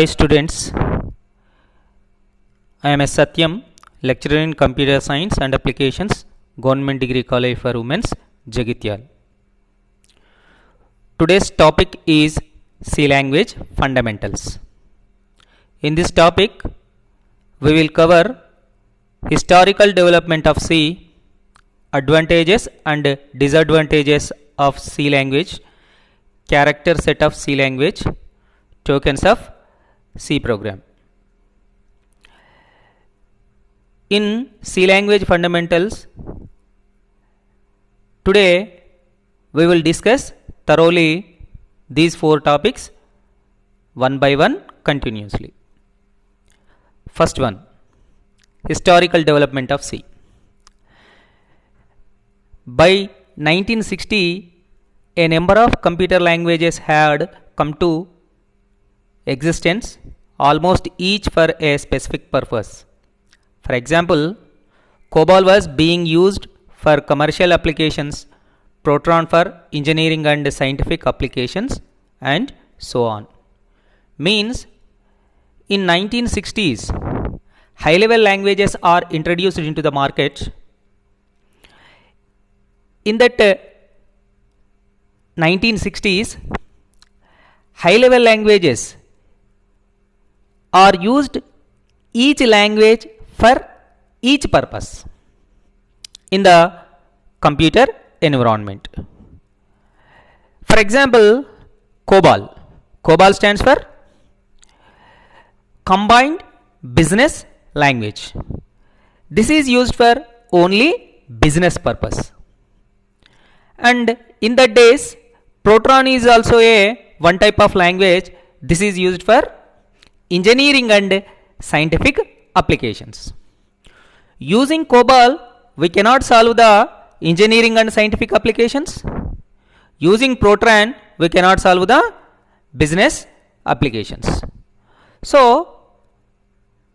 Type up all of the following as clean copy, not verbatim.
Hi students, I am S. Satyam, lecturer in Computer Science and Applications, Government Degree College for Women's, Jagityal. Today's topic is C language fundamentals. In this topic, we will cover historical development of C, advantages and disadvantages of C language, character set of C language, tokens of C program. In C language fundamentals, today we will discuss thoroughly these four topics one by one continuously. First one, historical development of C. By 1960, a number of computer languages had come to existence, almost each for a specific purpose. For example, COBOL was being used for commercial applications, Fortran for engineering and scientific applications, and so on. Means, in 1960s, high-level languages are introduced into the market. In that 1960s, high-level languages are used each language for each purpose in the computer environment. For example, COBOL. COBOL stands for Combined Business Language. This is used for only business purpose. And in the days, Fortran is also one type of language. This is used for engineering and scientific applications. Using COBOL, we cannot solve the engineering and scientific applications. Using Fortran, we cannot solve the business applications. So,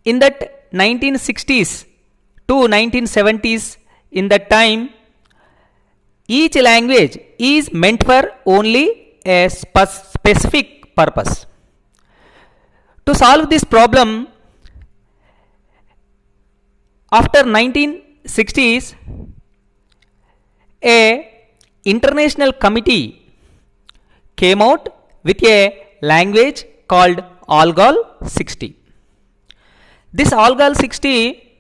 in that 1960s to 1970s, in that time, each language is meant for only a specific purpose. To solve this problem, after 1960s, a international committee came out with a language called ALGOL 60. This ALGOL 60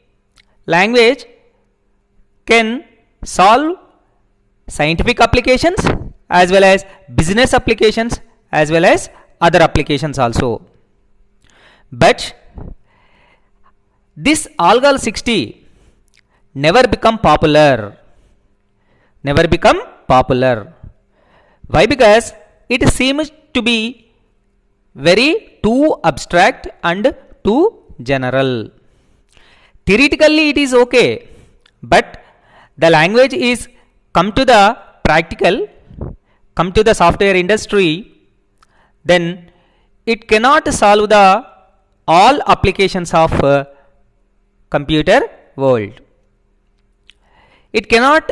language can solve scientific applications as well as business applications as well as other applications also. But this ALGOL 60 never become popular. Why? Because it seems to be very too abstract and too general. Theoretically it is okay, but the language is come to the practical, come to the software industry, then it cannot solve the all applications of computer world. It cannot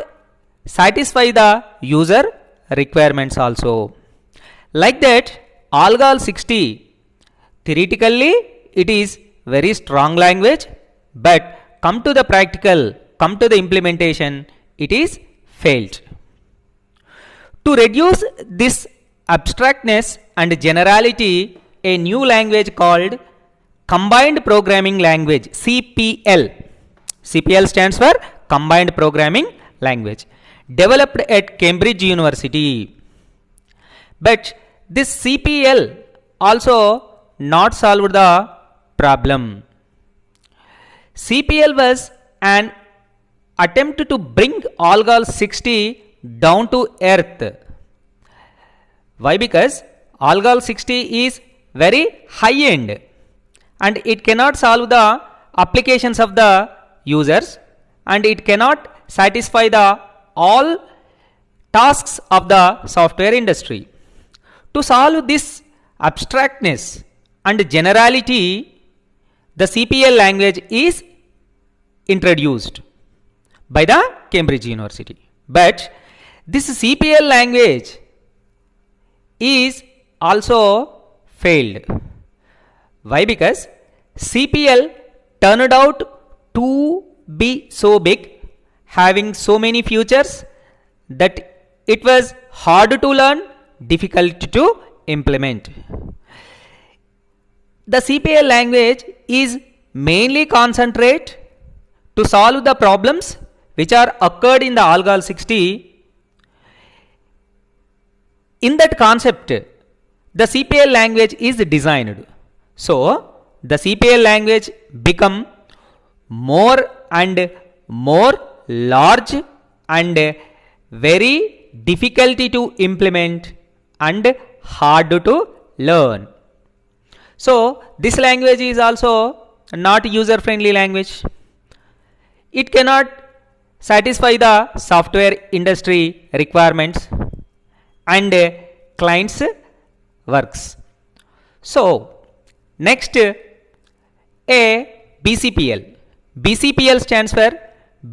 satisfy the user requirements also. Like that, ALGOL 60, theoretically it is very strong language, but come to the practical, come to the implementation, it is failed. To reduce this abstractness and generality, a new language called Combined Programming Language, CPL. CPL stands for Combined Programming Language, developed at Cambridge University. But this CPL also not solved the problem. CPL was an attempt to bring ALGOL 60 down to earth. Why? Because ALGOL 60 is very high end and it cannot solve the applications of the users and it cannot satisfy the all tasks of the software industry. To solve this abstractness and generality, the CPL language is introduced by the Cambridge University. But this CPL language is also failed. Why? Because CPL turned out to be so big, having so many features that it was hard to learn, difficult to implement. The CPL language is mainly concentrate to solve the problems which are occurred in the ALGOL 60. In that concept, the CPL language is designed. So, the CPL language become more and more large and very difficulty to implement and hard to learn. So, this language is also not user friendly language. It cannot satisfy the software industry requirements and clients works. So, next a BCPL. BCPL stands for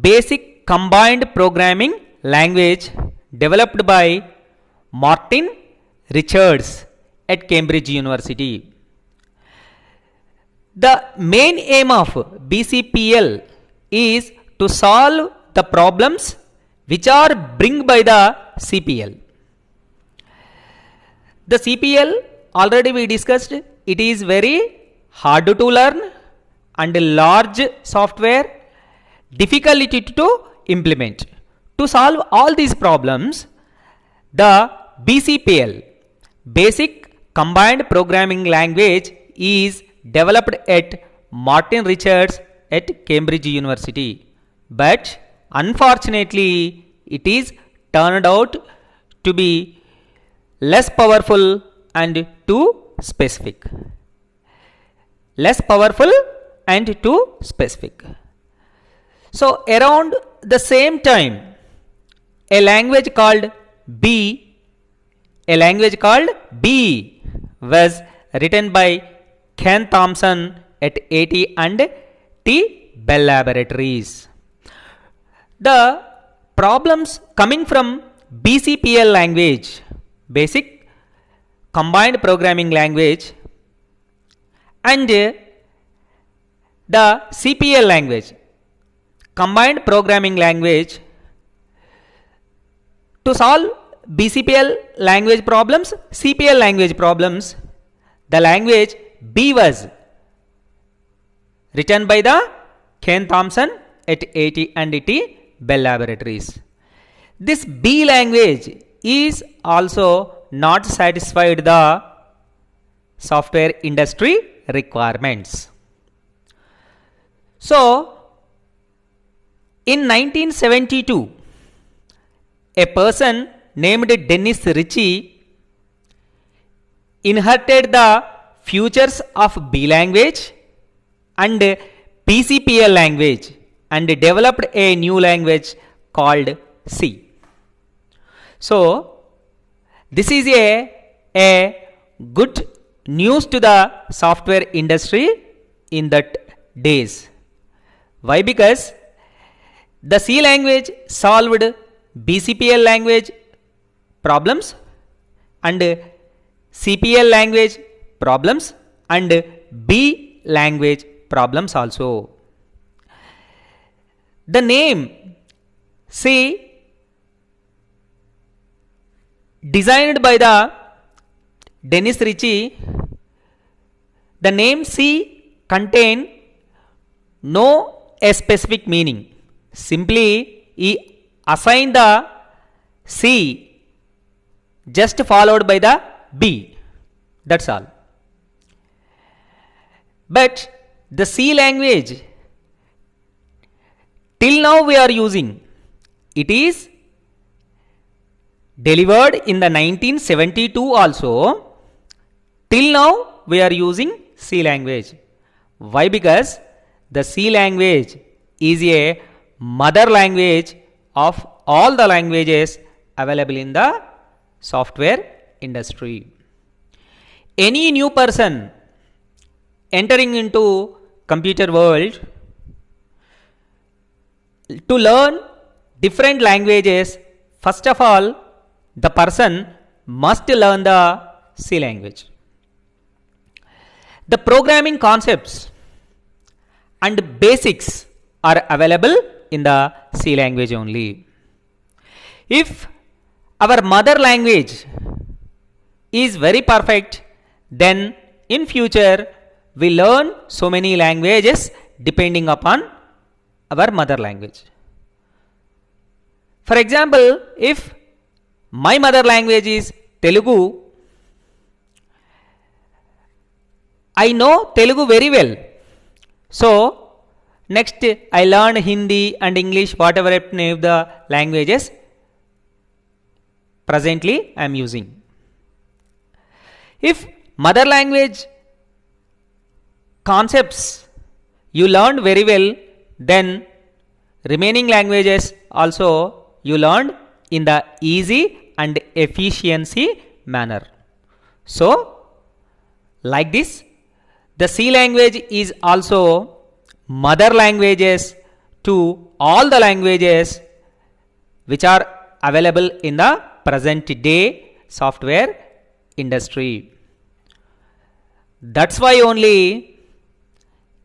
Basic Combined Programming Language, developed by Martin Richards at Cambridge University. The main aim of BCPL is to solve the problems which are bring by the CPL. The CPL already we discussed, it is very hard to learn and large software, difficulty to implement. To solve all these problems, the BCPL, Basic Combined Programming Language, is developed at Martin Richards at Cambridge University. But unfortunately, it is turned out to be less powerful and too specific. Less powerful and too specific. So, around the same time, a language called B was written by Ken Thompson at AT and T Bell Laboratories. The problems coming from BCPL language, Basic Combined Programming Language, and the CPL language, Combined Programming Language. To solve BCPL language problems, CPL language problems, the language B was written by the Ken Thompson at AT and T Bell Laboratories. This B language is also not satisfied the software industry requirements. So, in 1972, a person named Dennis Ritchie inherited the features of B language and BCPL language and developed a new language called C. So, this is a good news to the software industry in that days. Why? Because the C language solved BCPL language problems and CPL language problems and B language problems also. The name C, designed by the Dennis Ritchie, the name C contain no a specific meaning. Simply he assigned the C just followed by the B. That's all. But the C language till now we are using, it is delivered in the 1972 also. Till now we are using C language. Why? Because the C language is a mother language of all the languages available in the software industry. Any new person entering into computer world to learn different languages, first of all the person must learn the C language. The programming concepts and basics are available in the C language only. If our mother language is very perfect, then in future we learn so many languages depending upon our mother language. For example, if my mother language is Telugu, I know Telugu very well. So next I learn Hindi and English, whatever of the languages presently I am using. If mother language concepts you learned very well, then remaining languages also you learned in the easy and efficiency manner. So like this, the C language is also mother languages to all the languages which are available in the present day software industry. That's why only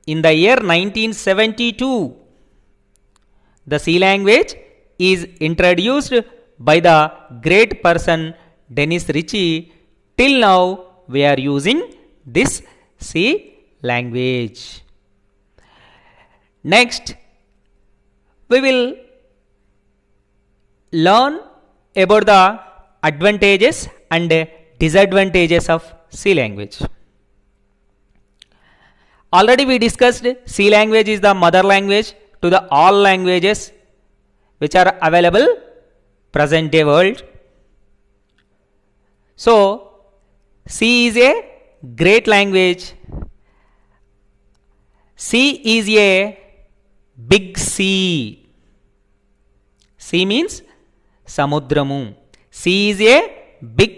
in the year 1972 the C language is introduced by the great person Dennis Ritchie. Till now we are using this C language. Next we will learn about the advantages and disadvantages of C language. Already we discussed C language is the mother language to the all languages which are available present day world. So C is a great language. C is a big sea. C means Samudramu. C is a big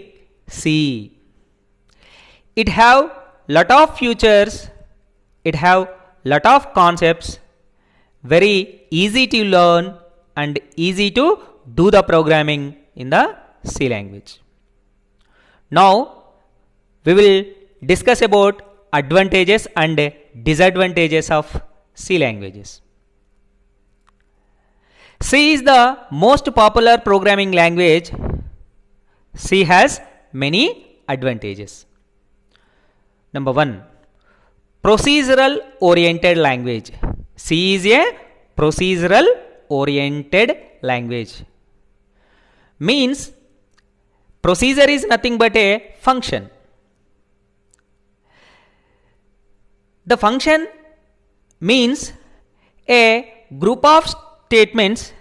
sea. It have lot of features. It have lot of concepts. Very easy to learn and easy to do the programming in the C language. Now we will discuss about advantages and disadvantages of C languages. C is the most popular programming language. C has many advantages. Number 1, procedural oriented language. C is a procedural oriented language. Means procedure is nothing but a function. The function means a group of statements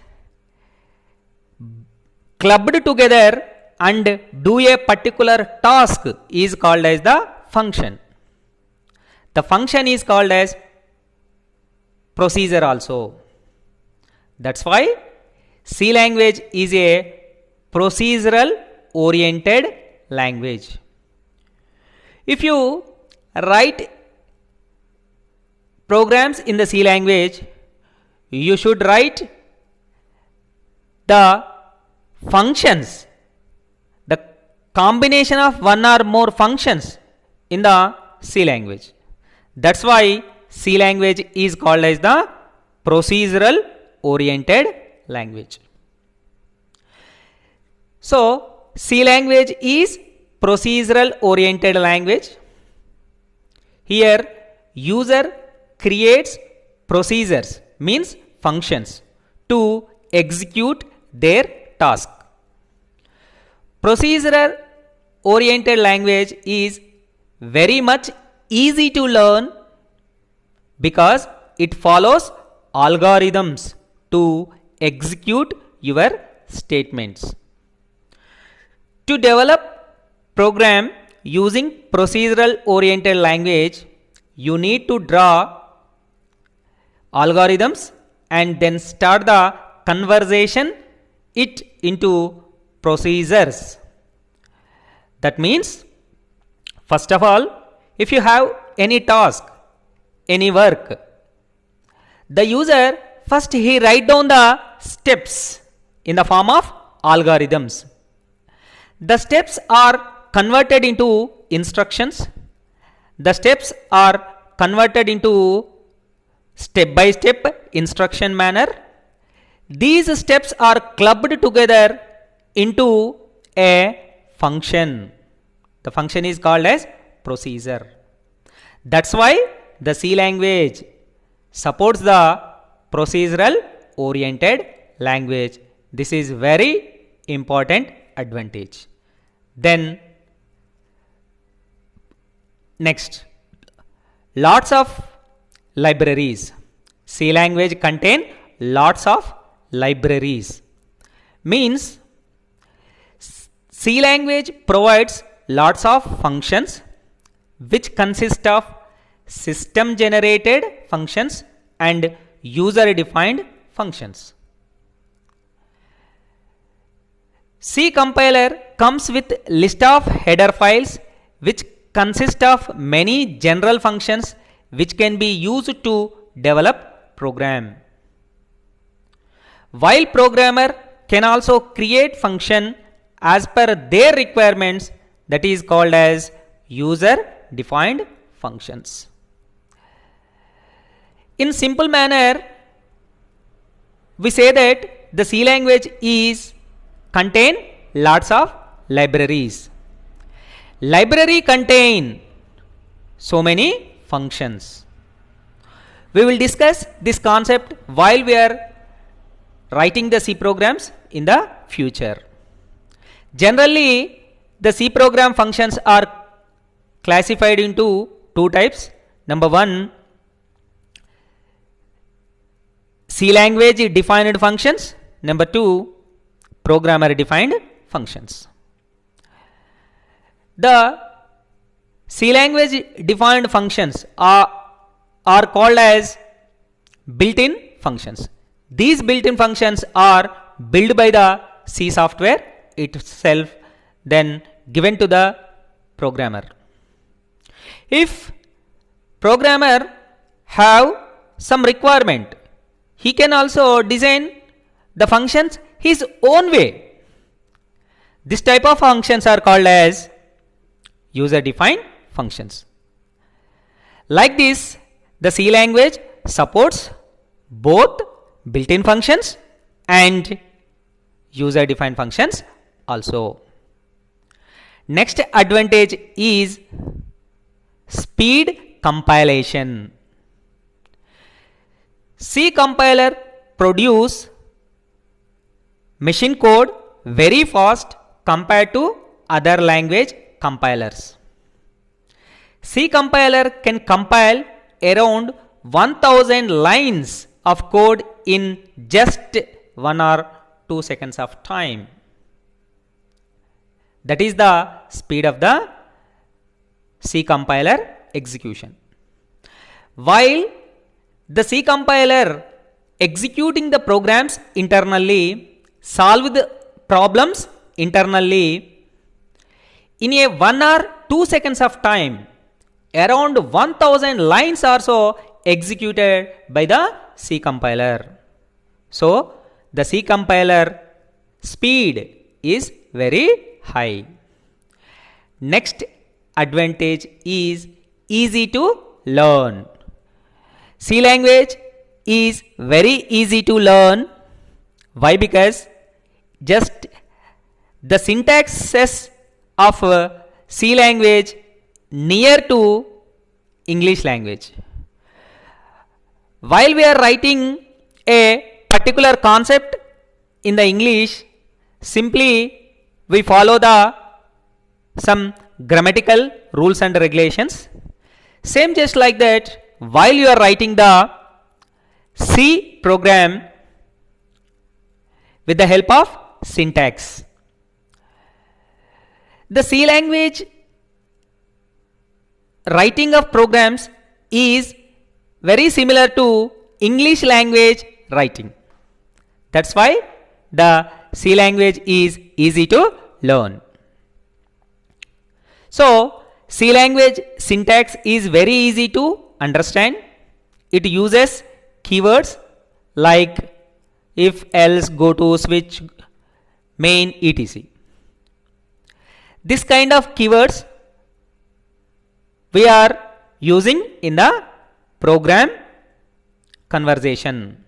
clubbed together and do a particular task is called as the function. The function is called as procedure also. That's why C language is a procedural oriented language. If you write programs in the C language, you should write the functions, the combination of one or more functions in the C language. That's why C language is called as the procedural oriented language. So C language is procedural oriented language. Here user creates procedures, means functions, to execute their task. Procedural oriented language is very much easy to learn because it follows algorithms to execute your statements. To develop program using procedural oriented language, you need to draw algorithms and then start the conversation it into procedures. That means, first of all, if you have any task, any work, the user first he write down the steps in the form of algorithms. The steps are converted into instructions. the steps are converted into step by step instruction manner. These steps are clubbed together into a function. The function is called as procedure. That's why the C language supports the procedural oriented language. This is very important advantage. Then next, lots of libraries. C language contain lots of libraries. Means C language provides lots of functions which consist of system generated functions and user defined functions. C compiler comes with list of header files which consist of many general functions which can be used to develop program. While programmer can also create function as per their requirements, that is called as user defined functions. In simple manner, we say that the C language is contain lots of libraries. Library contain so many functions. We will discuss this concept while we are writing the C programs in the future. Generally, the C program functions are classified into two types. Number one, C language defined functions. Number two, programmer defined functions. The C language defined functions are called as built-in functions. These built-in functions are built by the C software itself, then given to the programmer. If programmer have some requirement, he can also design the functions his own way. This type of functions are called as user defined functions. Like this, the C language supports both built-in functions and user defined functions also. Next advantage is speed compilation. C compiler produce machine code very fast compared to other language compilers. C compiler can compile around 1000 lines of code in just 1 or 2 seconds of time. That is the speed of the C compiler execution. While the C compiler executing the programs internally, solve the problems internally in a 1 or 2 seconds of time, around 1000 lines are so executed by the C compiler. So the C compiler speed is very high. Next advantage is easy to learn. C language is very easy to learn. Why? Because just the syntaxes of C language near to English language. While we are writing a particular concept in the English, simply we follow the some grammatical rules and regulations. Same just like that, while you are writing the C program with the help of syntax. The C language writing of programs is very similar to English language writing. That's why the C language is easy to learn. So C language syntax is very easy to understand. It uses keywords like if, else, go to, switch, main, etc. This kind of keywords we are using in the program conversation.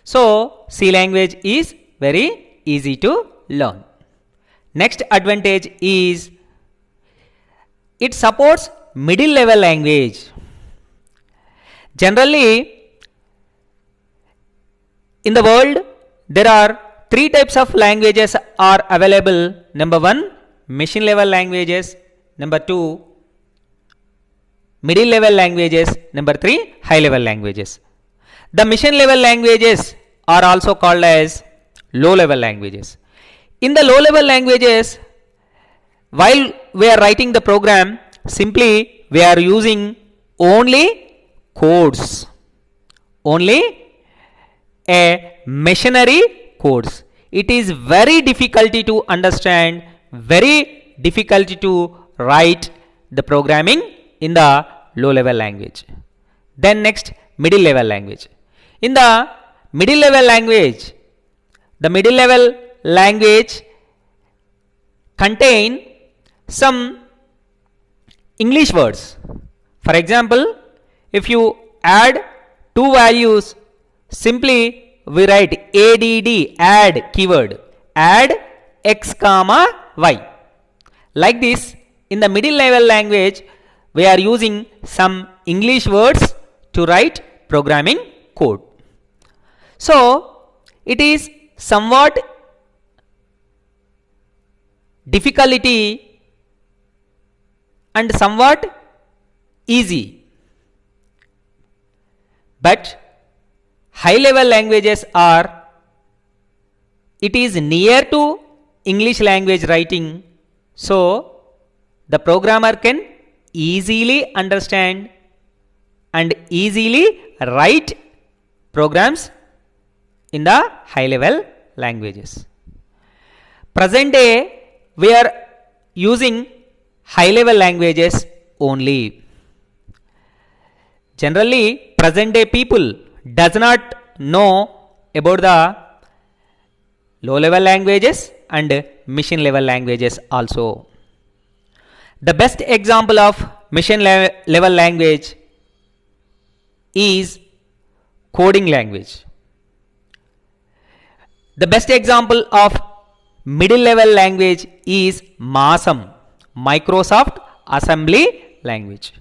So C language is very easy to learn. Next advantage is it supports middle level language. Generally, in the world, there are three types of languages are available. Number one, machine level languages. Number two, middle level languages. Number three, high level languages. The machine level languages are also called as low level languages. In the low level languages, while we are writing the program, simply we are using only codes, only a machinery codes. It is very difficult to understand, very difficult to write the programming in the low level language. Then next, middle level language. In the middle level language, the middle level language contain some English words. For example, if you add two values, simply we write add keyword, add x comma y. Like this, in the middle level language, we are using some English words to write programming code. So it is somewhat difficulty and somewhat easy, but high level languages are, it is near to English language writing, so the programmer can easily understand and easily write programs in the high level languages. Present day we are using high level languages only. Generally, present day people does not know about the low level languages and machine level languages also. The best example of machine level language is coding language. The best example of middle level language is MASM, Microsoft Assembly Language.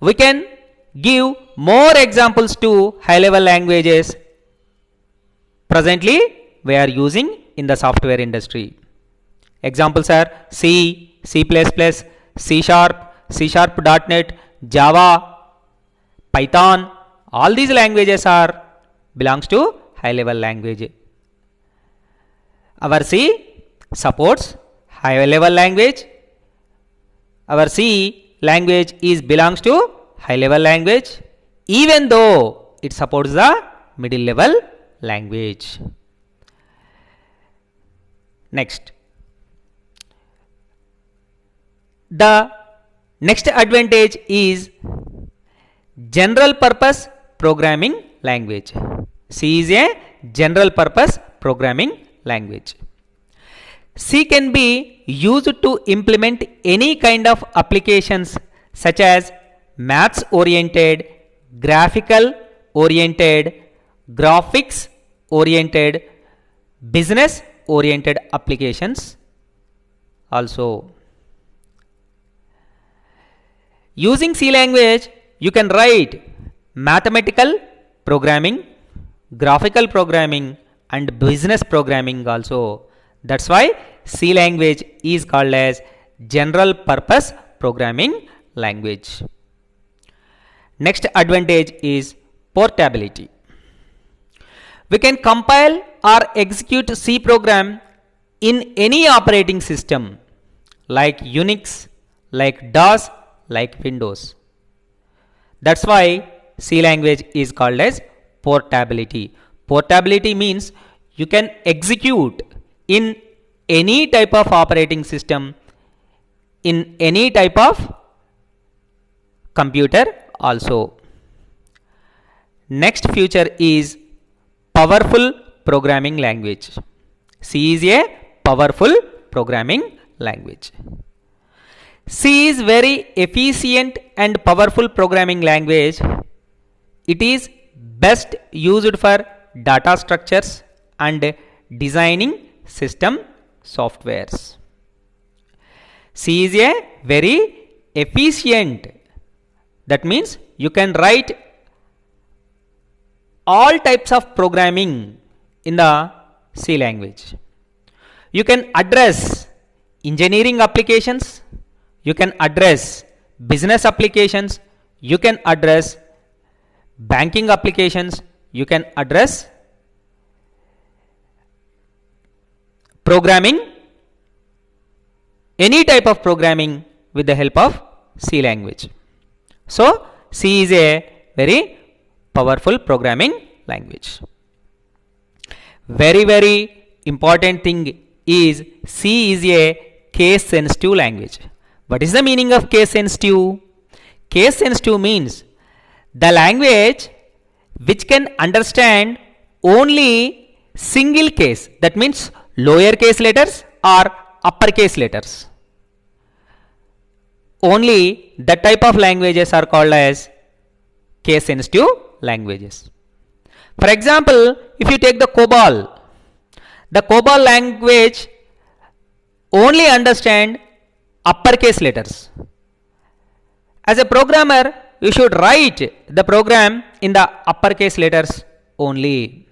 We can give more examples to high level languages presently we are using in the software industry. Examples are C, C++, C Sharp, C Sharp.NET, Java, Python. All these languages are belongs to high level language. Our C supports high level language. Our C language is belongs to high level language, even though it supports the middle level language. Next, the next advantage is general purpose programming language. C is a general purpose programming language. C can be used to implement any kind of applications such as maths oriented, graphical oriented, graphics oriented, business oriented applications also. Using C language, you can write mathematical programming, graphical programming and business programming also. That's why C language is called as general purpose programming language. Next advantage is portability. We can compile or execute C program in any operating system like Unix, like DOS, like Windows. That's why C language is called as portability. Portability means you can execute in any type of operating system, in any type of computer also. Next feature is powerful programming language. C is a powerful programming language. C is very efficient and powerful programming language. It is best used for data structures and designing system softwares. C is a very efficient. That means you can write all types of programming in the C language. You can address engineering applications, you can address business applications, you can address banking applications, you can address programming, any type of programming with the help of C language. So C is a very powerful programming language. Very important thing is C is a case sensitive language. What is the meaning of case sensitive? Case sensitive means the language which can understand only single case. That means lower case letters or uppercase letters. Only that type of languages are called as case sensitive languages. For example, if you take the COBOL language only understand uppercase letters. As a programmer, you should write the program in the uppercase letters only.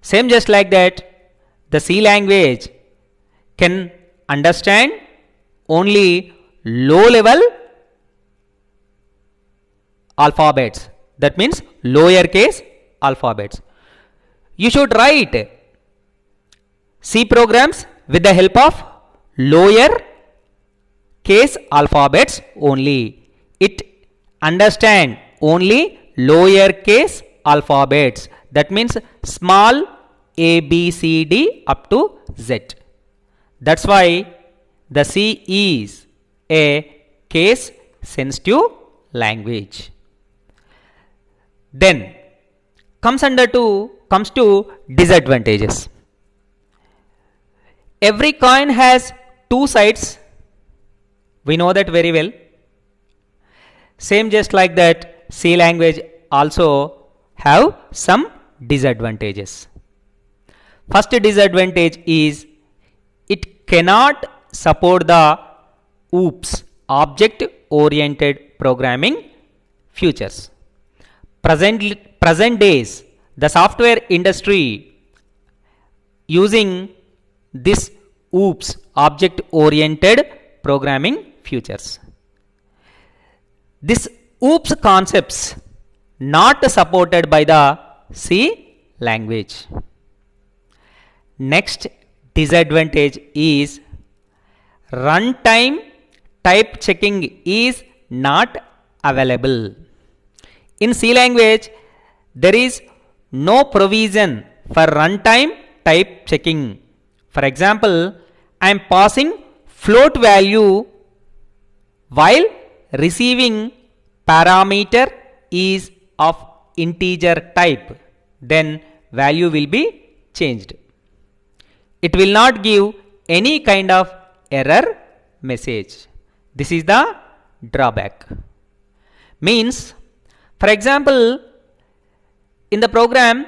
Same just like that, the C language can understand only low level alphabets. That means lower case alphabets. You should write C programs with the help of lower case alphabets only. It understand only lower case alphabets. That means small a, B, C, D up to Z. That's why the C is a case sensitive language. Then comes to disadvantages. Every coin has two sides. We know that very well. Same just like that, C language also have some disadvantages. First disadvantage is it cannot support the OOPS, object oriented programming features. Present days, the software industry using this OOPS, object oriented programming features. This OOPS concepts not supported by the C language. Next disadvantage is runtime type checking is not available. In C language, there is no provision for runtime type checking. For example, I am passing float value while receiving parameter is of integer type, then value will be changed. It will not give any kind of error message. This is the drawback. Means, for example, in the program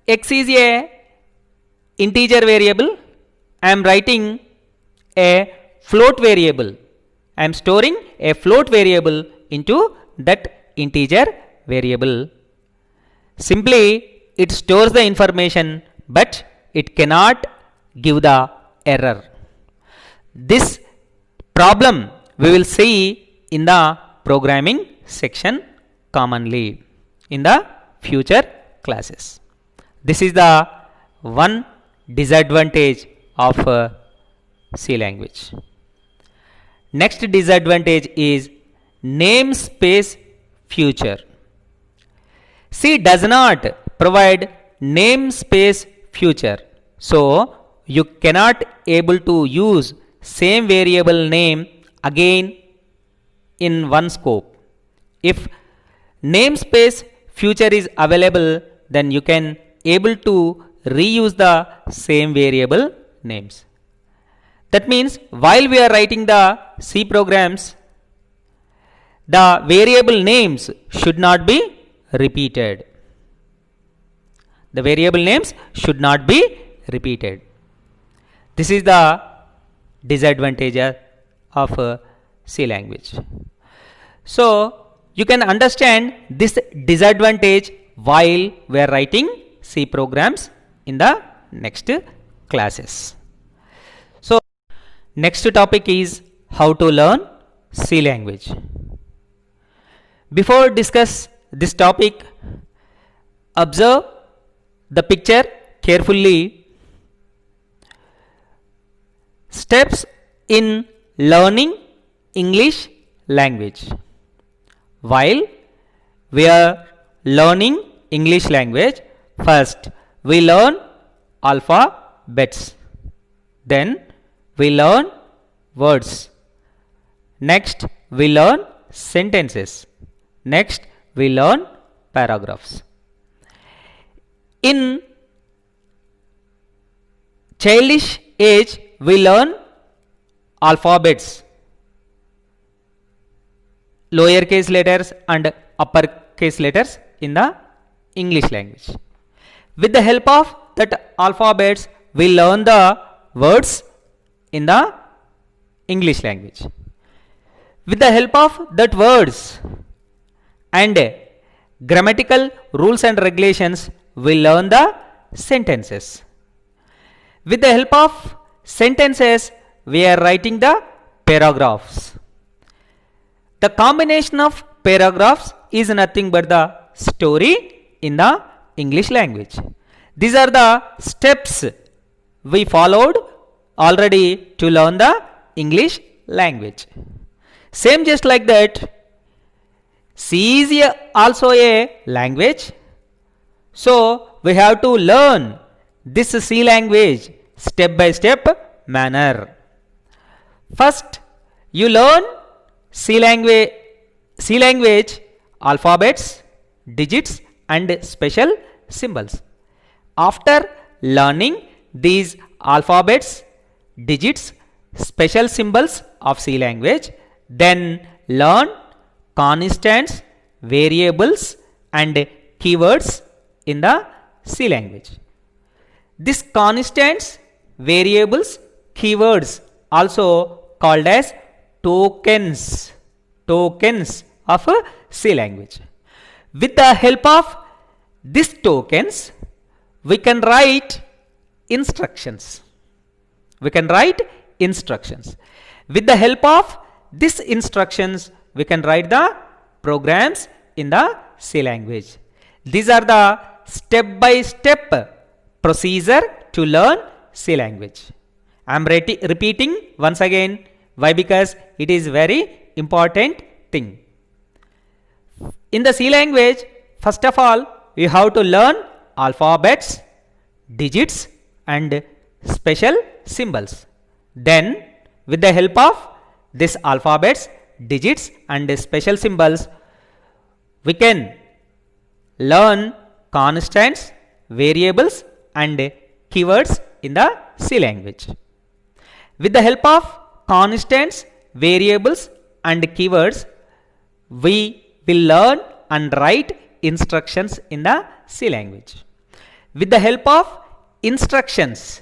x is a integer variable, I am writing a float variable. I am storing a float variable into that integer variable. Simply it stores the information, but it cannot give the error. This problem we will see in the programming section commonly in the future classes. This is the one disadvantage of C language. Next disadvantage is namespace feature. C does not provide namespace feature, so you cannot able to use same variable name again in one scope. If namespace feature is available, then you can able to reuse the same variable names. That means while we are writing the C programs, the variable names should not be repeated. The variable names should not be repeated. This is the disadvantage of C language. So you can understand this disadvantage while we are writing C programs in the next classes. So next topic is how to learn C language. Before discuss this topic, observe the picture carefully. Steps in learning English language. While we are learning English language, first we learn alphabets, then we learn words, next we learn sentences, next we learn paragraphs. In childish age, we learn alphabets, lowercase letters and uppercase letters in the English language. With the help of that alphabets, we learn the words in the English language. With the help of that words and grammatical rules and regulations, we learn the sentences. With the help of sentences, we are writing the paragraphs. The combination of paragraphs is nothing but the story in the English language. These are the steps we followed already to learn the English language. Same just like that, C is also a language. So we have to learn this C language step by step manner. First, you learn C language alphabets, digits and special symbols. After learning these alphabets, digits, special symbols of C language, then learn constants, variables and keywords in the C language. These constants, variables, keywords also called as tokens of C language. With the help of these tokens, we can write instructions. With the help of these instructions, we can write the programs in the C language. These are the step-by-step procedure to learn C language. I am repeating once again. Why? Because it is very important thing. In the C language, first of all, you have to learn alphabets, digits and special symbols. Then with the help of this alphabets, digits and special symbols, we can learn constants, variables and keywords in the C language. With the help of constants, variables and keywords, we will learn and write instructions in the C language. With the help of instructions,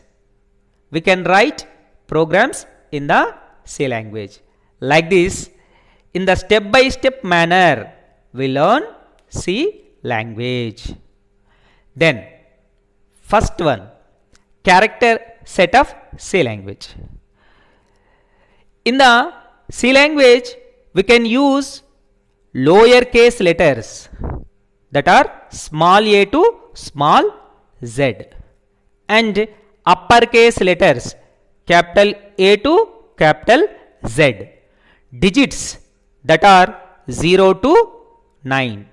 we can write programs in the C language. Like this, in the step-by-step manner, we learn C language. Then, first one, character set of C language. In the C language, we can use lowercase letters that are small a to small z and uppercase letters capital A to capital Z, digits that are 0 to 9,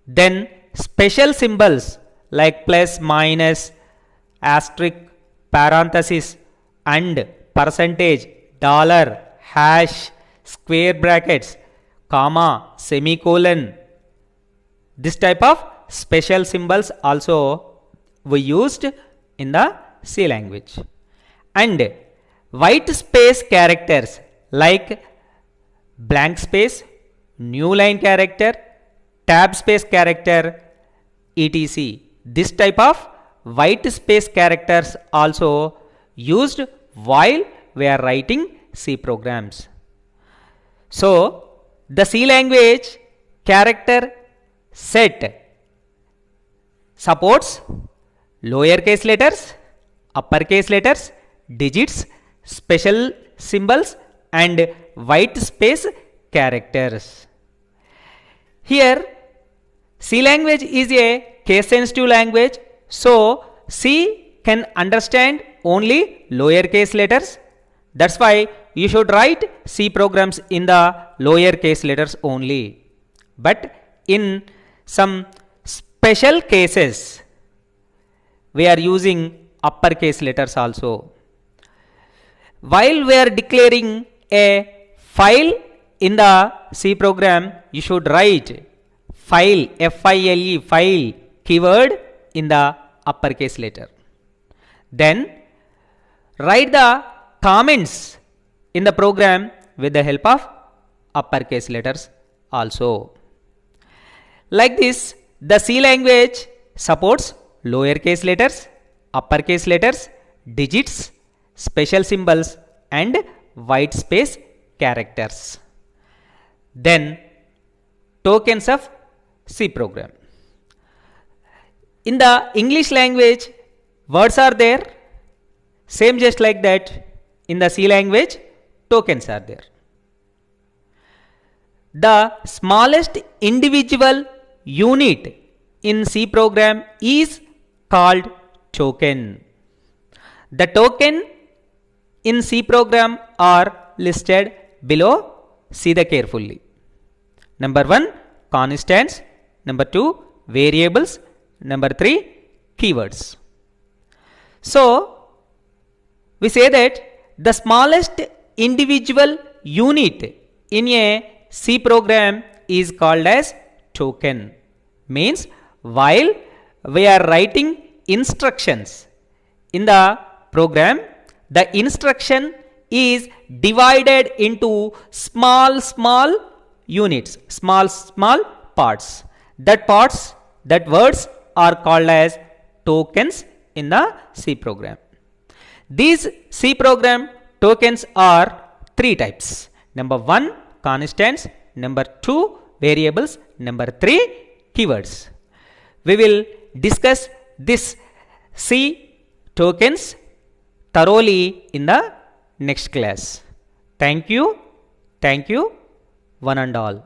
then special symbols like plus, minus, asterisk, parenthesis and percentage, dollar, hash, square brackets, comma, semicolon. This type of special symbols also we used in the C language. And white space characters like blank space, new line character, tab space character, etc. This type of white space characters also used while we are writing C programs. So the C language character set supports lowercase letters, uppercase letters, digits, special symbols and white space characters. Here C language is a case sensitive language, so C can understand only lowercase letters. That's why you should write C programs in the lowercase letters only. But in some special cases we are using uppercase letters also. While we are declaring a file in the C program, you should write file, F-I-L-E, file keyword in the uppercase letter. Then write the comments in the program with the help of uppercase letters also. Like this, the C language supports lowercase letters, uppercase letters, digits, special symbols and white space characters. Then tokens of C program. In the English language, words are there, same just like that. In the C language, tokens are there. The smallest individual unit in C program is called token. The token in C program are listed below. See the carefully. Number 1, constants. Number 2, variables. Number 3, keywords. So we say that the smallest individual unit in a C program is called as token. Means while we are writing instructions in the program, the instruction is divided into small units, small parts. That words are called as tokens in the C program. These C program tokens are 3 types. Number 1, constants. Number 2, variables. Number 3, keywords. We will discuss this C tokens thoroughly in the next class. Thank you, one and all.